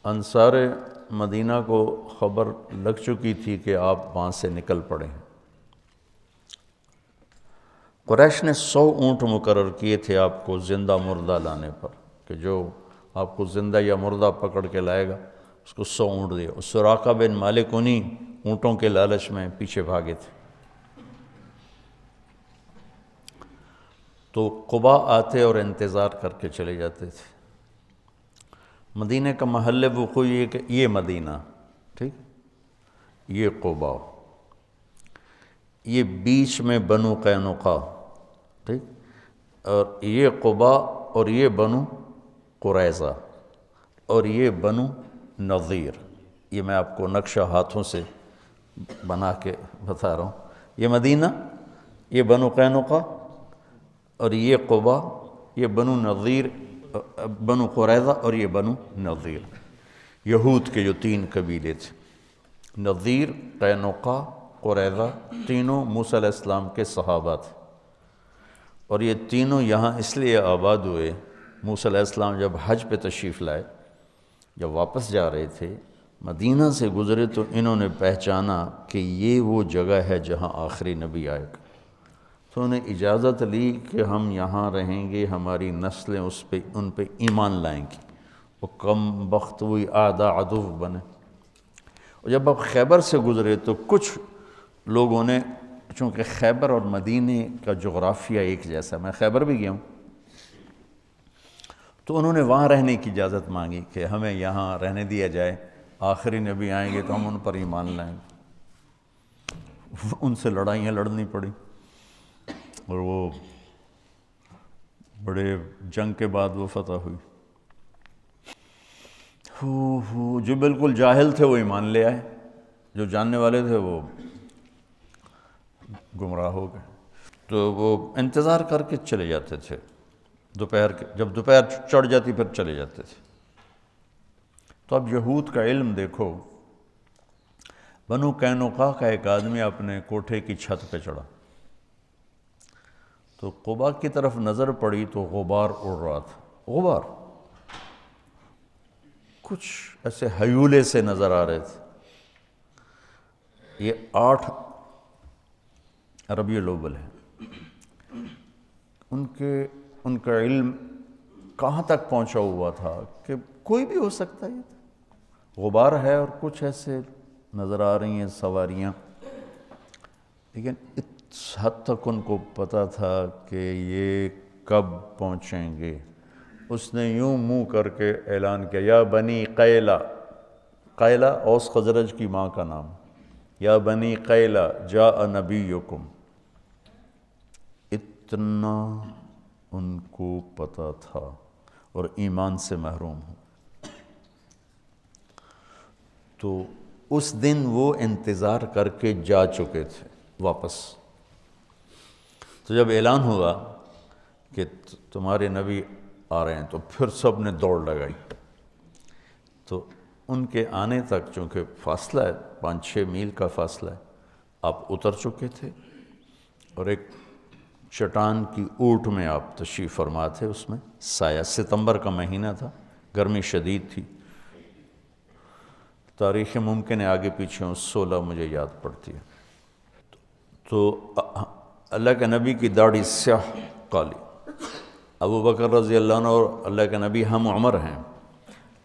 انصار مدینہ کو خبر لگ چکی تھی کہ آپ وہاں سے نکل پڑے ہیں۔ قریش نے 100 اونٹ مقرر کیے تھے آپ کو زندہ مردہ لانے پر، کہ جو آپ کو زندہ یا مردہ پکڑ کے لائے گا اس کو 100 اونٹ دے۔ سراقہ بن مالک انہیں اونٹوں کے لالچ میں پیچھے بھاگے تھے۔ تو قبا آتے اور انتظار کر کے چلے جاتے تھے۔ مدینہ کا محل وقوع یہ کہ یہ مدینہ، ٹھیک، یہ قبا، یہ بیچ میں بنو قینقاع، ٹھیک، اور یہ قبا اور یہ بنو قریظہ اور یہ بنو نظیر۔ یہ میں آپ کو نقشہ ہاتھوں سے بنا کے بتا رہا ہوں۔ یہ مدینہ، یہ بنو قینقاع اور یہ قبا، یہ بنو نظیر، بنو قریظہ اور یہ بنو نظیر، یہود کے جو 3 قبیلے تھے۔ نظیر، قینقاع، قریظہ، تینوں موسیٰ علیہ السلام کے صحابہ تھے، اور یہ تینوں یہاں اس لیے آباد ہوئے۔ موسیٰ علیہ السلام جب حج پہ تشریف لائے، جب واپس جا رہے تھے مدینہ سے گزرے، تو انہوں نے پہچانا کہ یہ وہ جگہ ہے جہاں آخری نبی آئے گا۔ تو انہیں اجازت لی کہ ہم یہاں رہیں گے، ہماری نسلیں ان پہ ایمان لائیں گی۔ وہ کم بخت ہوئی اعداء عدو بنے۔ اور جب آپ خیبر سے گزرے تو کچھ لوگوں نے، چونکہ خیبر اور مدینے کا جغرافیہ ایک جیسا، میں خیبر بھی گیا ہوں، تو انہوں نے وہاں رہنے کی اجازت مانگی کہ ہمیں یہاں رہنے دیا جائے، آخری نبی آئیں گے تو ہم ان پر ایمان لائیں گے۔ ان سے لڑائیاں لڑنی پڑی، اور وہ بڑے جنگ کے بعد وہ فتح ہوئی۔ جو بالکل جاہل تھے وہ ایمان لے آئے، جو جاننے والے تھے وہ گمراہ ہو گئے۔ تو وہ انتظار کر کے چلے جاتے تھے، جب دوپہر چڑھ جاتی پھر چلے جاتے تھے۔ تو اب یہود کا علم دیکھو، بنو قینقاع کا ایک آدمی اپنے کوٹھے کی چھت پہ چڑھا، تو قبا کی طرف نظر پڑی تو غبار اڑ رہا تھا۔ غبار کچھ ایسے ہیولے سے نظر آ رہے تھے۔ یہ 8 ربیع الاول ہے۔ ان کا علم کہاں تک پہنچا ہوا تھا کہ کوئی بھی ہو سکتا ہے، غبار ہے اور کچھ ایسے نظر آ رہی ہیں سواریاں، لیکن اس حد تک ان کو پتہ تھا کہ یہ کب پہنچیں گے۔ اس نے یوں منہ کر کے اعلان کیا، یا بنی قیلہ، قیلہ اوس خزرج کی ماں کا نام، یا بنی قیلہ جاء نبیکم۔ اتنا ان کو پتہ تھا، اور ایمان سے محروم ہوں۔ تو اس دن وہ انتظار کر کے جا چکے تھے واپس۔ تو جب اعلان ہوا کہ تمہارے نبی آ رہے ہیں، تو پھر سب نے دوڑ لگائی۔ تو ان کے آنے تک چونکہ فاصلہ ہے، 5-6 میل کا فاصلہ ہے، آپ اتر چکے تھے، اور ایک چٹان کی اوٹ میں آپ تشریف فرما تھے۔ اس میں سایہ، ستمبر کا مہینہ تھا، گرمی شدید تھی۔ تاریخ ممکن ہے آگے پیچھے 16 مجھے یاد پڑتی ہے۔ تو اللہ کے نبی کی داڑھی سیاہ کالی، ابو بکر رضی اللہ عنہ اور اللہ کے نبی ہم عمر ہیں،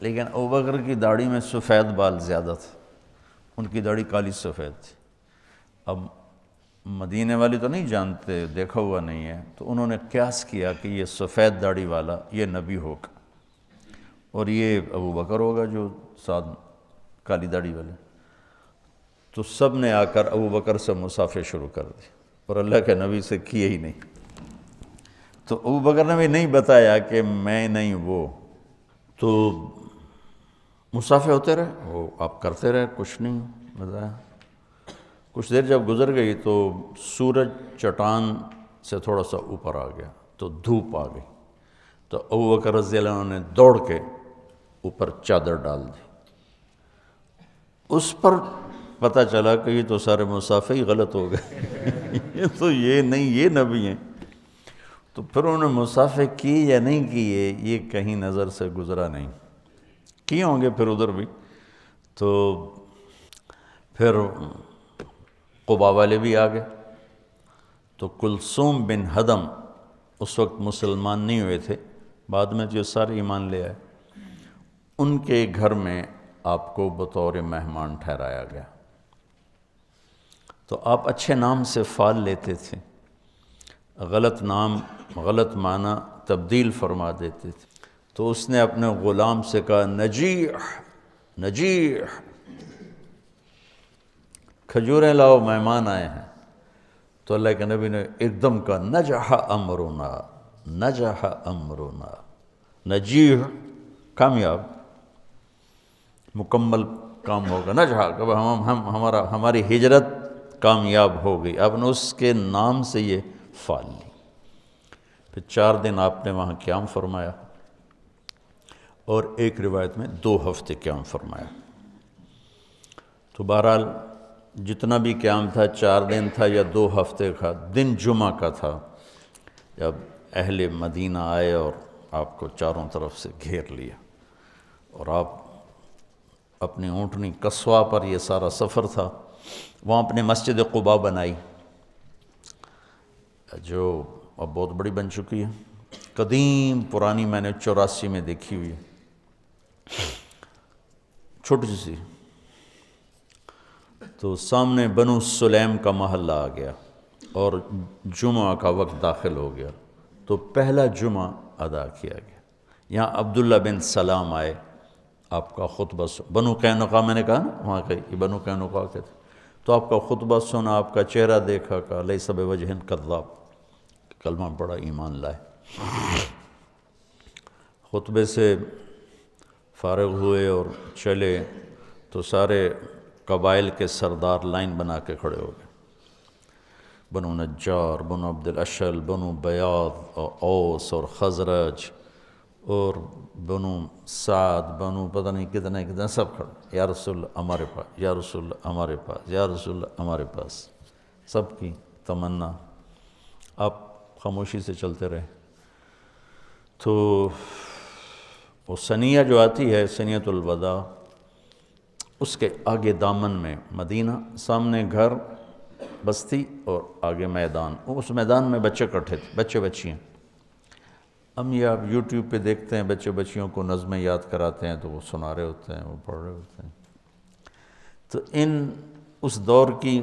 لیکن ابو بکر کی داڑھی میں سفید بال زیادہ تھے، ان کی داڑھی کالی سفید تھی۔ اب مدینے والی تو نہیں جانتے، دیکھا ہوا نہیں ہے، تو انہوں نے قیاس کیا کہ یہ سفید داڑھی والا یہ نبی ہوگا، اور یہ ابو بکر ہوگا جو ساتھ کالی داڑھی والے۔ تو سب نے آ کر ابو بکر سے مصافحہ شروع کر دی، اور اللہ کے نبی سے کیے ہی نہیں۔ تو ابو بکر نے بھی نہیں بتایا کہ میں نہیں وہ، تو مصافحہ ہوتے رہے، وہ آپ کرتے رہے، کچھ نہیں بتایا۔ کچھ دیر جب گزر گئی تو سورج چٹان سے تھوڑا سا اوپر آ گیا، تو دھوپ آ گئی، تو ابو بکر رضی اللہ عنہ نے دوڑ کے اوپر چادر ڈال دی۔ اس پر پتہ چلا کہ یہ تو سارے مصافحہ ہی غلط ہو گئے، یہ نہیں، یہ نبی ہیں۔ تو پھر انہوں نے مصافحہ کی یا نہیں کیے، یہ کہیں نظر سے گزرا نہیں۔ کیے ہوں گے پھر ادھر بھی. تو پھر قبا والے بھی آ گئے. تو کلثوم بن ہدم اس وقت مسلمان نہیں ہوئے تھے، بعد میں جو سارے ایمان لے آئے. ان کے گھر میں آپ کو بطور مہمان ٹھہرایا گیا. تو آپ اچھے نام سے فال لیتے تھے، غلط نام غلط معنی تبدیل فرما دیتے تھے. تو اس نے اپنے غلام سے کہا نجیح نجیح، کھجوریں لاؤ مہمان آئے ہیں. تو اللہ کے نبی نے ایک دم کہا نجح امرنا نجح امرنا. نجیح کامیاب، مکمل کام ہوگا. نجح کہ ہماری ہجرت کامیاب ہو گئی. آپ نے اس کے نام سے یہ فال لی. پھر 4 دن آپ نے وہاں قیام فرمایا، اور ایک روایت میں 2 ہفتے قیام فرمایا. تو بہرحال جتنا بھی قیام تھا 4 دن تھا یا 2 ہفتے کا. دن جمعہ کا تھا جب اہل مدینہ آئے اور آپ کو چاروں طرف سے گھیر لیا، اور آپ اپنی اونٹنی قصوہ پر، یہ سارا سفر تھا. وہاں اپنے مسجد قباء بنائی، جو اب بہت بڑی بن چکی ہے، قدیم پرانی، میں نے 84 میں دیکھی ہوئی، چھوٹی سی. تو سامنے بنو سلیم کا محلہ آ گیا اور جمعہ کا وقت داخل ہو گیا. تو پہلا جمعہ ادا کیا گیا. یہاں عبداللہ بن سلام آئے، آپ کا خطبہ بنو قینقاع، میں نے کہا نا وہاں کے یہ بنو قینقاع کے تھے. تو آپ کا خطبہ سنا، آپ کا چہرہ دیکھا، کہا لیس بوجہ کذاب، کلمہ پڑھا، ایمان لائے. خطبے سے فارغ ہوئے اور چلے تو سارے قبائل کے سردار لائن بنا کے کھڑے ہو گئے. بنو نجار، بنو عبد الاشل، بنو بیاض، اوس اور خزرج، اور بنو سعد، بنو پتہ نہیں کتنے سب کھڑے. یا رسول اللہ ہمارے پاس، یا رسول اللہ ہمارے پاس، یا رسول اللہ ہمارے پاس. سب کی تمنا. آپ خاموشی سے چلتے رہے. تو وہ ثنیہ جو آتی ہے، ثنیۃ الوداع، اس کے آگے دامن میں مدینہ، سامنے گھر بستی اور آگے میدان. اس میدان میں بچے اکٹھے تھے، بچے بچیاں. ہم یہ آپ یوٹیوب پہ دیکھتے ہیں، بچے بچیوں کو نظمیں یاد کراتے ہیں تو وہ سنا رہے ہوتے ہیں، وہ پڑھ رہے ہوتے ہیں. تو اس دور کی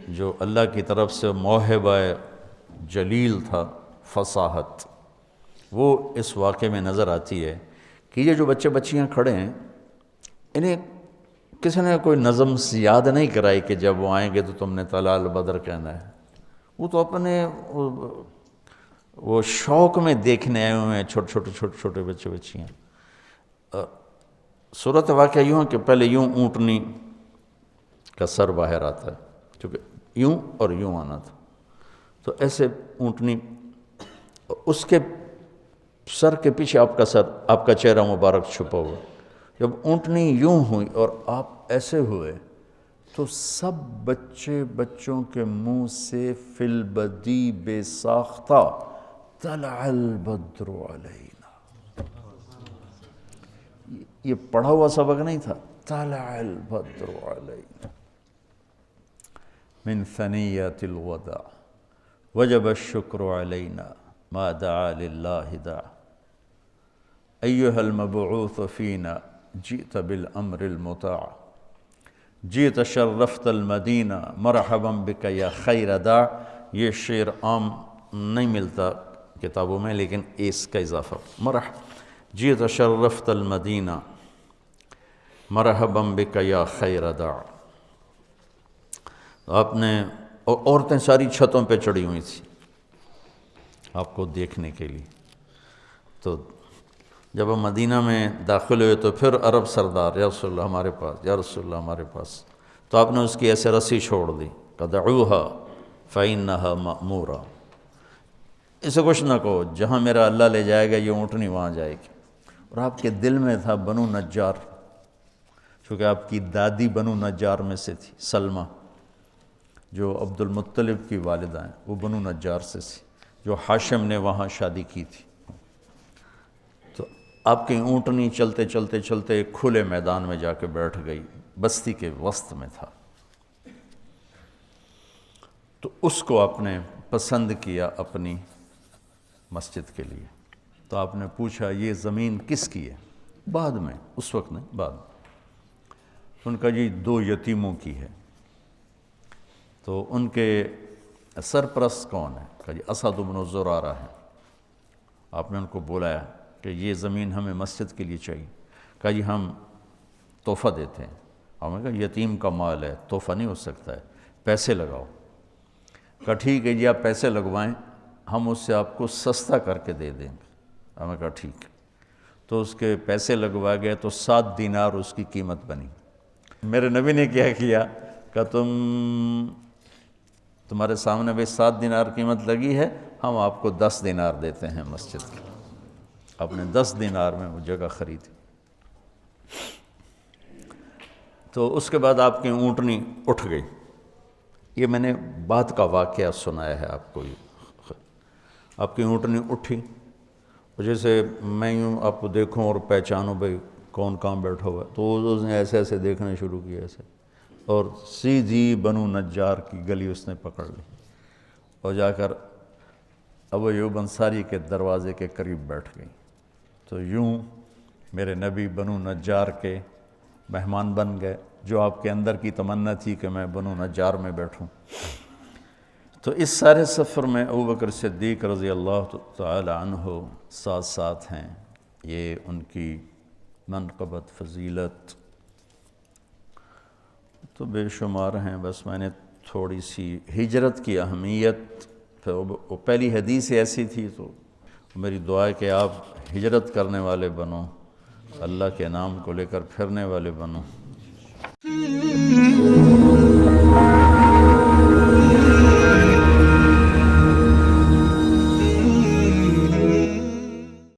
جو اللہ کی طرف سے موہبہ جلیل تھا، فصاحت، وہ اس واقعے میں نظر آتی ہے کہ یہ جو بچے بچیاں کھڑے ہیں، انہیں کسی نے کوئی نظم یاد نہیں کرائی کہ جب وہ آئیں گے تو تم نے طلع البدر کہنا ہے. وہ تو اپنے وہ شوق میں دیکھنے آئے ہوئے ہیں، چھوٹے چھوٹے بچے بچیاں. صورت واقعہ یوں ہے کہ پہلے یوں اونٹنی کا سر باہر آتا ہے، کیونکہ یوں اور یوں آنا تھا. تو ایسے اونٹنی، اس کے سر کے پیچھے آپ کا سر، آپ کا چہرہ مبارک چھپا ہوا. جب اونٹنی یوں ہوئی اور آپ ایسے ہوئے تو سب بچوں کے منہ سے فی البدی بے ساختہ طلع البدر علینا. یہ پڑھا ہوا سبق نہیں تھا. طلع البدر علینا من ثنیۃ الوداع وجب الشکر علینا ما دعا للہ دعا ایہا المبعوث فینا جئت بالامر المطاع جئت شرفت المدینہ مرحبا بک یا خیر داع. یہ شعر عام نہیں ملتا کتابوں میں، لیکن اس کا اضافہ جئت شرفت المدینہ مرحبا بک یا خیر داع. آپ نے، اور عورتیں ساری چھتوں پہ چڑھی ہوئی تھیں آپ کو دیکھنے کے لیے. تو جب ہم مدینہ میں داخل ہوئے تو پھر عرب سردار، یا رسول اللہ ہمارے پاس، یا رسول اللہ ہمارے پاس. تو آپ نے اس کی ایسے رسی چھوڑ دی، دعوها فإنها مأمورہ. اسے کچھ نہ کہو، جہاں میرا اللہ لے جائے گا یہ اونٹنی وہاں جائے گی. اور آپ کے دل میں تھا بنو نجار، چونکہ آپ کی دادی بنو نجار میں سے تھی، سلمہ جو عبد المطلب کی والدہ ہیں، وہ بنو نجار سے تھی، جو ہاشم نے وہاں شادی کی تھی. تو آپ کی اونٹنی چلتے چلتے چلتے ایک کھلے میدان میں جا کے بیٹھ گئی، بستی کے وسط میں تھا۔ تو اس کو آپ نے پسند کیا اپنی مسجد کے لیے۔ تو آپ نے پوچھا یہ زمین کس کی ہے؟ بعد میں، اس وقت نہیں، بعد میں۔ ان کا جی 2 یتیموں کی ہے۔ تو ان کے سرپرست کون ہے؟ کہا جی اسد بن زرارہ ہے۔ آپ نے ان کو بلایا کہ یہ زمین ہمیں مسجد کے لیے چاہیے۔ کہا جی ہم تحفہ دیتے ہیں۔ ہم نے کہا یتیم کا مال ہے، تحفہ نہیں ہو سکتا ہے، پیسے لگاؤ۔ کہا ٹھیک ہے جی آپ پیسے لگوائیں، ہم اس سے آپ کو سستا کر کے دے دیں گے۔ ہم نے کہا ٹھیک ہے۔ تو اس کے پیسے لگوائے گئے تو 7 دینار اس کی قیمت بنی۔ میرے نبی نے کیا کیا کہ تمہارے سامنے بھی 7 دینار قیمت لگی ہے، ہم آپ کو 10 دینار دیتے ہیں مسجد کے۔ آپ نے 10 دینار میں وہ جگہ خریدی۔ تو اس کے بعد آپ کی اونٹنی اٹھ گئی۔ یہ میں نے بعد کا واقعہ سنایا ہے آپ کو۔ آپ کی اونٹنی اٹھی، جیسے میں یوں آپ کو دیکھوں اور پہچانوں بھائی کون کہاں بیٹھا ہوا ہے، تو اس نے ایسے ایسے دیکھنے شروع کیا ایسے، اور سیدھی بنو نجار کی گلی اس نے پکڑ لی اور جا کر ابو ایوب انصاری کے دروازے کے قریب بیٹھ گئی۔ تو یوں میرے نبی بنو نجار کے مہمان بن گئے، جو آپ کے اندر کی تمنا تھی کہ میں بنو نجار میں بیٹھوں۔ تو اس سارے سفر میں ابوبکر صدیق رضی اللہ تعالی عنہ ساتھ ساتھ ہیں۔ یہ ان کی منقبت، فضیلت تو بے شمار ہیں۔ بس میں نے تھوڑی سی ہجرت کی اہمیت، وہ پہلی حدیث ایسی تھی، تو میری دعا ہے کہ آپ ہجرت کرنے والے بنو، اللہ کے نام کو لے کر پھرنے والے بنو۔